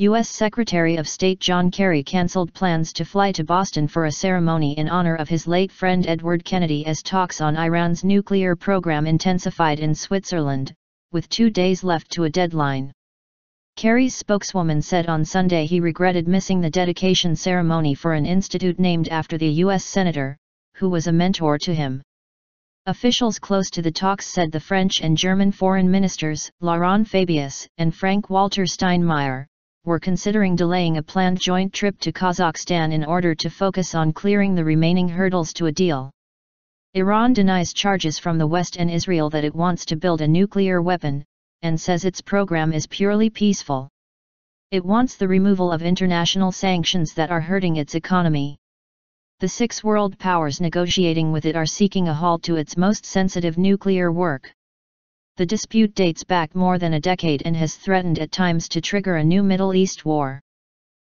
U.S. Secretary of State John Kerry canceled plans to fly to Boston for a ceremony in honor of his late friend Edward Kennedy as talks on Iran's nuclear program intensified in Switzerland, with 2 days left to a deadline. Kerry's spokeswoman said on Sunday he regretted missing the dedication ceremony for an institute named after the U.S. senator, who was a mentor to him. Officials close to the talks said the French and German foreign ministers, Laurent Fabius and Frank-Walter Steinmeier, were considering delaying a planned joint trip to Kazakhstan in order to focus on clearing the remaining hurdles to a deal. Iran denies charges from the West and Israel that it wants to build a nuclear weapon, and says its program is purely peaceful. It wants the removal of international sanctions that are hurting its economy. The 6 world powers negotiating with it are seeking a halt to its most sensitive nuclear work. The dispute dates back more than a decade and has threatened at times to trigger a new Middle East war.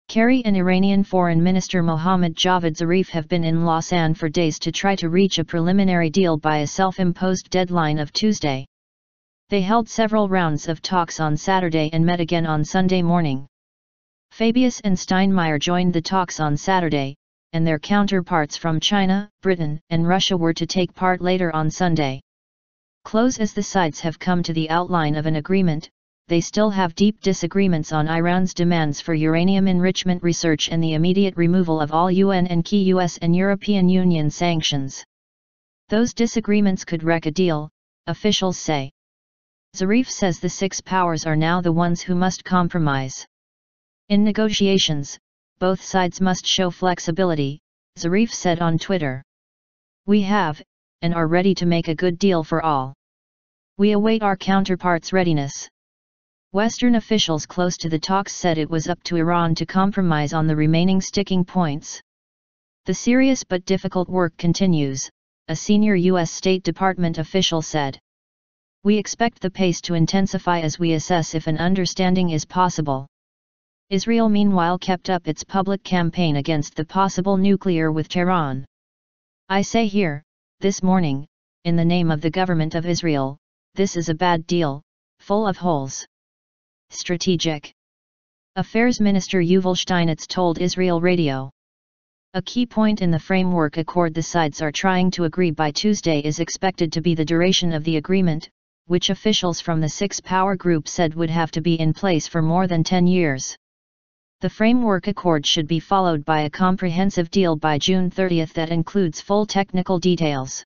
Kerry and Iranian Foreign Minister Mohammad Javad Zarif have been in Lausanne for days to try to reach a preliminary deal by a self-imposed deadline of Tuesday. They held several rounds of talks on Saturday and met again on Sunday morning. Fabius and Steinmeier joined the talks on Saturday, and their counterparts from China, Britain, and Russia were to take part later on Sunday. Close as the sides have come to the outline of an agreement, they still have deep disagreements on Iran's demands for uranium enrichment research and the immediate removal of all UN and key US and European Union sanctions. Those disagreements could wreck a deal, officials say. Zarif says the 6 powers are now the ones who must compromise. In negotiations, both sides must show flexibility, Zarif said on Twitter. We have, and are ready to make a good deal for all. We await our counterparts' readiness. Western officials close to the talks said it was up to Iran to compromise on the remaining sticking points. The serious but difficult work continues, a senior U.S. State Department official said. We expect the pace to intensify as we assess if an understanding is possible. Israel meanwhile kept up its public campaign against the possible nuclear with Tehran. I say here, this morning, in the name of the government of Israel, this is a bad deal, full of holes. Strategic Affairs Minister Yuval Steinitz told Israel Radio. A key point in the framework accord the sides are trying to agree by Tuesday is expected to be the duration of the agreement, which officials from the 6 power group said would have to be in place for more than 10 years. The framework accord should be followed by a comprehensive deal by June 30 that includes full technical details.